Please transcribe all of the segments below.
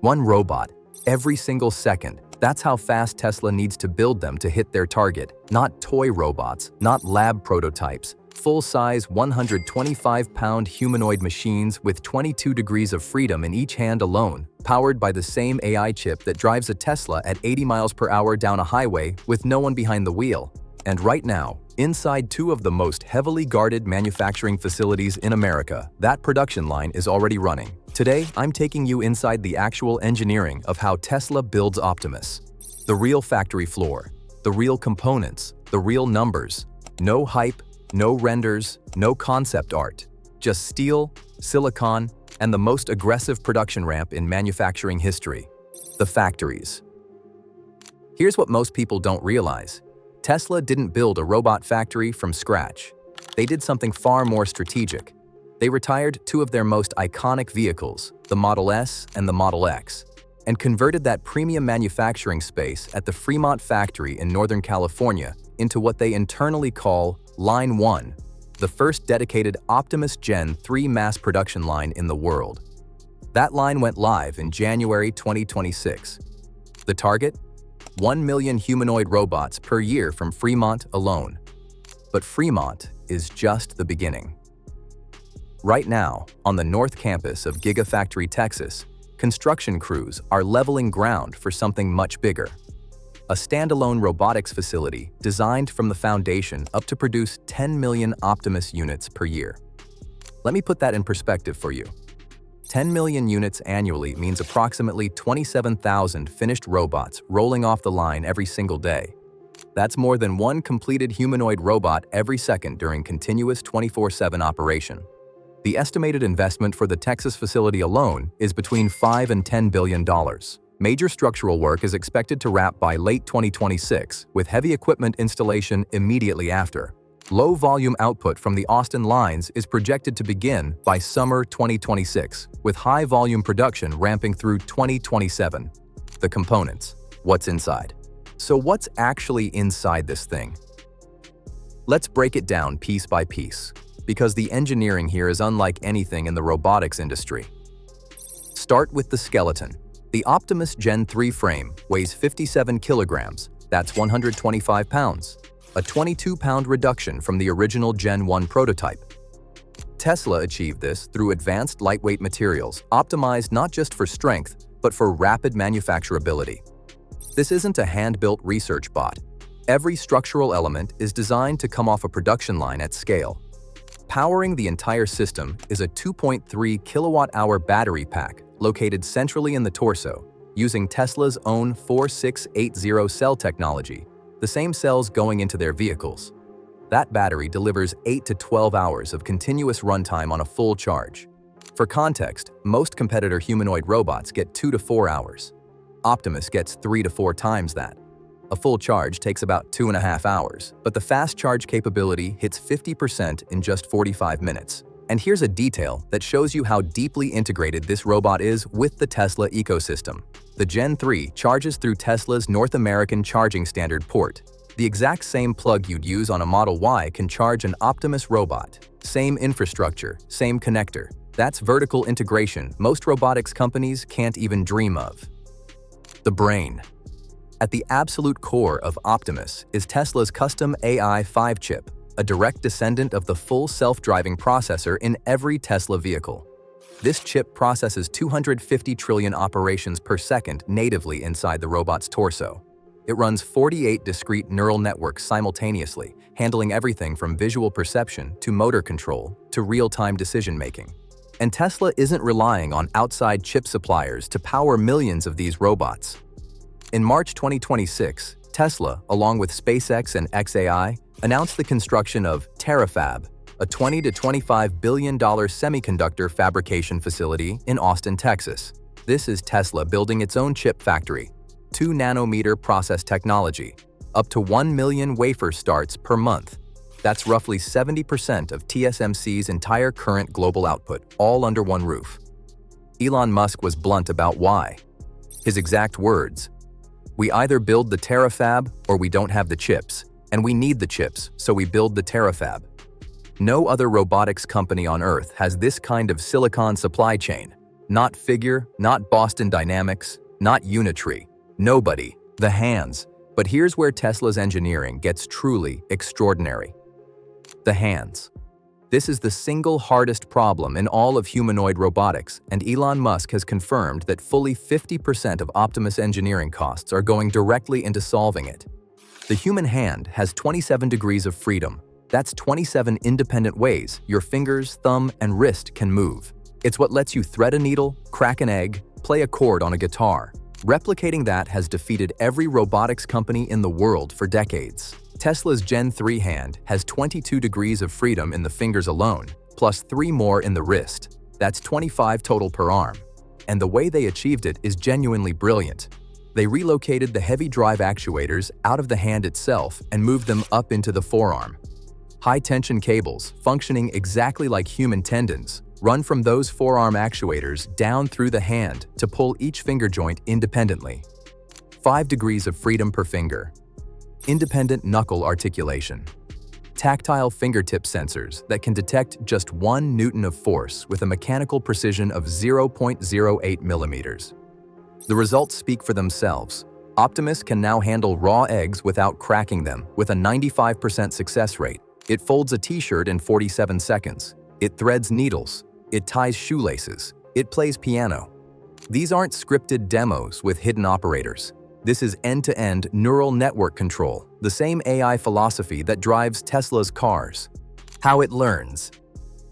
One robot, every single second. That's how fast Tesla needs to build them to hit their target. Not toy robots, not lab prototypes. Full-size 125-pound humanoid machines with 22 degrees of freedom in each hand alone, powered by the same AI chip that drives a Tesla at 80 miles per hour down a highway with no one behind the wheel. And right now, inside two of the most heavily guarded manufacturing facilities in America, that production line is already running. Today, I'm taking you inside the actual engineering of how Tesla builds Optimus. The real factory floor, the real components, the real numbers. No hype, no renders, no concept art. Just steel, silicon, and the most aggressive production ramp in manufacturing history. The factories. Here's what most people don't realize. Tesla didn't build a robot factory from scratch. They did something far more strategic. They retired two of their most iconic vehicles, the Model S and the Model X, and converted that premium manufacturing space at the Fremont factory in Northern California into what they internally call Line 1, the first dedicated Optimus Gen 3 mass production line in the world. That line went live in January 2026. The target? 1 million humanoid robots per year from Fremont alone. But Fremont is just the beginning. Right now, on the North Campus of Gigafactory, Texas, construction crews are leveling ground for something much bigger. A standalone robotics facility designed from the foundation up to produce 10 million Optimus units per year. Let me put that in perspective for you. 10 million units annually means approximately 27,000 finished robots rolling off the line every single day. That's more than one completed humanoid robot every second during continuous 24/7 operation. The estimated investment for the Texas facility alone is between $5 and $10 billion. Major structural work is expected to wrap by late 2026, with heavy equipment installation immediately after. Low-volume output from the Austin lines is projected to begin by summer 2026, with high-volume production ramping through 2027. The components. What's inside? So what's actually inside this thing? Let's break it down piece by piece, because the engineering here is unlike anything in the robotics industry. Start with the skeleton. The Optimus Gen 3 frame weighs 57 kilograms, that's 125 pounds, a 22-pound reduction from the original Gen 1 prototype. Tesla achieved this through advanced lightweight materials, optimized not just for strength, but for rapid manufacturability. This isn't a hand-built research bot. Every structural element is designed to come off a production line at scale. Powering the entire system is a 2.3 kilowatt-hour battery pack located centrally in the torso, using Tesla's own 4680 cell technology, the same cells going into their vehicles. That battery delivers 8 to 12 hours of continuous runtime on a full charge. For context, most competitor humanoid robots get 2 to 4 hours. Optimus gets 3 to 4 times that. A full charge takes about 2.5 hours, but the fast charge capability hits 50% in just 45 minutes. And here's a detail that shows you how deeply integrated this robot is with the Tesla ecosystem. The Gen 3 charges through Tesla's North American Charging Standard port. The exact same plug you'd use on a Model Y can charge an Optimus robot. Same infrastructure, same connector. That's vertical integration most robotics companies can't even dream of. The brain. At the absolute core of Optimus is Tesla's custom AI 5 chip, a direct descendant of the full self-driving processor in every Tesla vehicle. This chip processes 250 trillion operations per second natively inside the robot's torso. It runs 48 discrete neural networks simultaneously, handling everything from visual perception to motor control to real-time decision-making. And Tesla isn't relying on outside chip suppliers to power millions of these robots. In March 2026, Tesla, along with SpaceX and xAI, announced the construction of Terafab, a $20 to $25 billion semiconductor fabrication facility in Austin, Texas. This is Tesla building its own chip factory, 2-nanometer process technology, up to 1 million wafer starts per month. That's roughly 70% of TSMC's entire current global output, all under one roof. Elon Musk was blunt about why. His exact words: "We either build the Terafab or we don't have the chips, and we need the chips, so we build the Terafab." No other robotics company on Earth has this kind of silicon supply chain. Not Figure, not Boston Dynamics, not Unitree. Nobody. The hands. But here's where Tesla's engineering gets truly extraordinary. The hands. This is the single hardest problem in all of humanoid robotics, and Elon Musk has confirmed that fully 50% of Optimus engineering costs are going directly into solving it. The human hand has 27 degrees of freedom. That's 27 independent ways your fingers, thumb, and wrist can move. It's what lets you thread a needle, crack an egg, play a chord on a guitar. Replicating that has defeated every robotics company in the world for decades. Tesla's Gen 3 hand has 22 degrees of freedom in the fingers alone, plus 3 more in the wrist. That's 25 total per arm. And the way they achieved it is genuinely brilliant. They relocated the heavy drive actuators out of the hand itself and moved them up into the forearm. High-tension cables, functioning exactly like human tendons, run from those forearm actuators down through the hand to pull each finger joint independently. 5 degrees of freedom per finger. Independent knuckle articulation. Tactile fingertip sensors that can detect just 1 Newton of force with a mechanical precision of 0.08 millimeters. The results speak for themselves. Optimus can now handle raw eggs without cracking them, with a 95% success rate. It folds a t-shirt in 47 seconds. It threads needles. It ties shoelaces. It plays piano. These aren't scripted demos with hidden operators. This is end-to-end neural network control, the same AI philosophy that drives Tesla's cars. How it learns.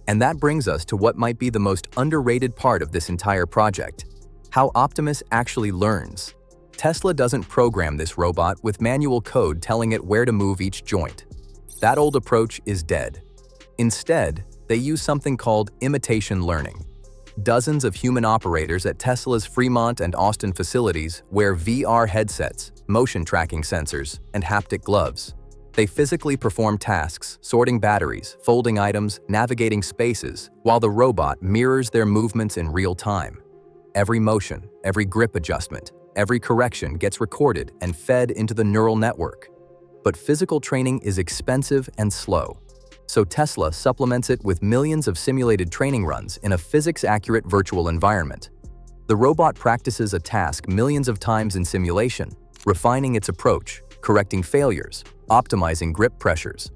And that brings us to what might be the most underrated part of this entire project: how Optimus actually learns. Tesla doesn't program this robot with manual code telling it where to move each joint. That old approach is dead. Instead, they use something called imitation learning. Dozens of human operators at Tesla's Fremont and Austin facilities wear VR headsets, motion tracking sensors, and haptic gloves. They physically perform tasks, sorting batteries, folding items, navigating spaces, while the robot mirrors their movements in real time. Every motion, every grip adjustment, every correction gets recorded and fed into the neural network. But physical training is expensive and slow. So Tesla supplements it with millions of simulated training runs in a physics-accurate virtual environment. The robot practices a task millions of times in simulation, refining its approach, correcting failures, optimizing grip pressures.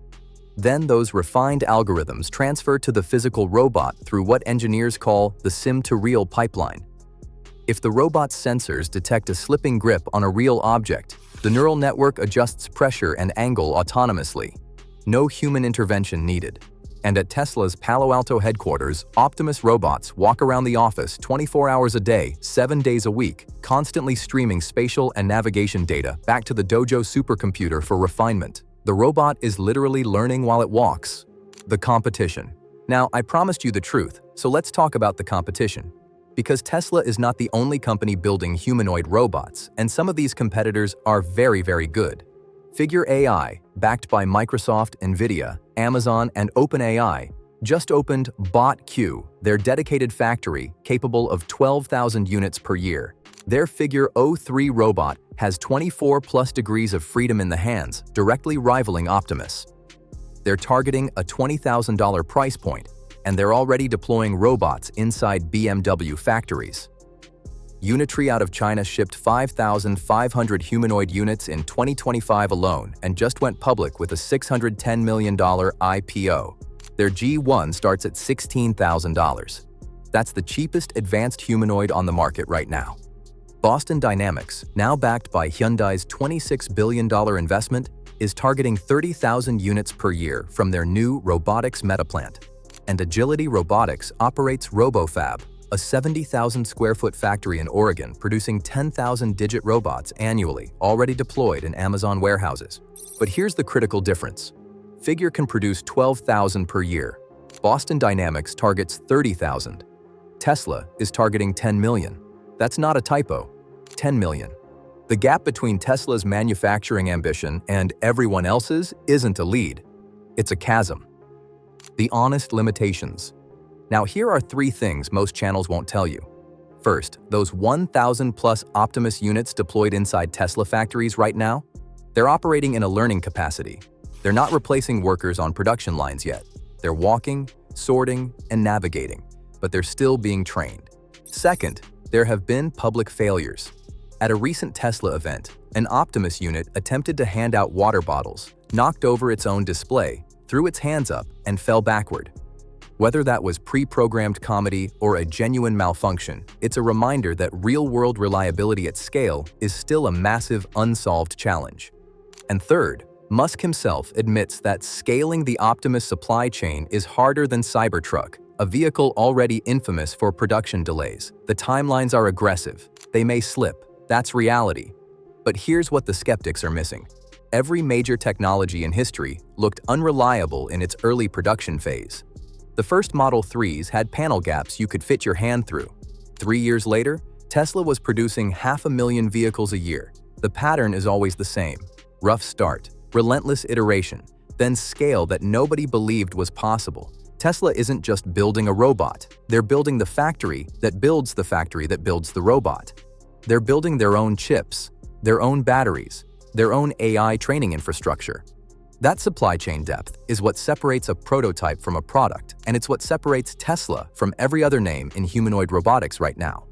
Then those refined algorithms transfer to the physical robot through what engineers call the sim-to-real pipeline. If the robot's sensors detect a slipping grip on a real object, the neural network adjusts pressure and angle autonomously. No human intervention needed. And at Tesla's Palo Alto headquarters, Optimus robots walk around the office 24 hours a day, 7 days a week, constantly streaming spatial and navigation data back to the Dojo supercomputer for refinement. The robot is literally learning while it walks. The competition. Now, I promised you the truth, so let's talk about the competition. Because Tesla is not the only company building humanoid robots, and some of these competitors are very, very good. Figure AI, backed by Microsoft, Nvidia, Amazon, and OpenAI, just opened BotQ, their dedicated factory capable of 12,000 units per year. Their Figure 03 robot has 24+ degrees of freedom in the hands, directly rivaling Optimus. They're targeting a $20,000 price point, and they're already deploying robots inside BMW factories. Unitree out of China shipped 5,500 humanoid units in 2025 alone and just went public with a $610 million IPO. Their G1 starts at $16,000. That's the cheapest advanced humanoid on the market right now. Boston Dynamics, now backed by Hyundai's $26 billion investment, is targeting 30,000 units per year from their new robotics meta plant. And Agility Robotics operates RoboFab, a 70,000 square foot factory in Oregon producing 10,000 digit robots annually, already deployed in Amazon warehouses. But here's the critical difference. Figure can produce 12,000 per year. Boston Dynamics targets 30,000. Tesla is targeting 10 million. That's not a typo. 10 million. The gap between Tesla's manufacturing ambition and everyone else's isn't a lead. It's a chasm. The honest limitations. Now here are 3 things most channels won't tell you. First, those 1,000+ Optimus units deployed inside Tesla factories right now, they're operating in a learning capacity. They're not replacing workers on production lines yet. They're walking, sorting, and navigating, but they're still being trained. Second, there have been public failures. At a recent Tesla event, an Optimus unit attempted to hand out water bottles, knocked over its own display, threw its hands up, and fell backward. Whether that was pre-programmed comedy or a genuine malfunction, it's a reminder that real-world reliability at scale is still a massive unsolved challenge. And third, Musk himself admits that scaling the Optimus supply chain is harder than Cybertruck, a vehicle already infamous for production delays. The timelines are aggressive. They may slip. That's reality. But here's what the skeptics are missing. Every major technology in history looked unreliable in its early production phase. The first Model 3s had panel gaps you could fit your hand through. 3 years later, Tesla was producing 500,000 vehicles a year. The pattern is always the same. Rough start, relentless iteration, then scale that nobody believed was possible. Tesla isn't just building a robot. They're building the factory that builds the factory that builds the robot. They're building their own chips, their own batteries, their own AI training infrastructure. That supply chain depth is what separates a prototype from a product, and it's what separates Tesla from every other name in humanoid robotics right now.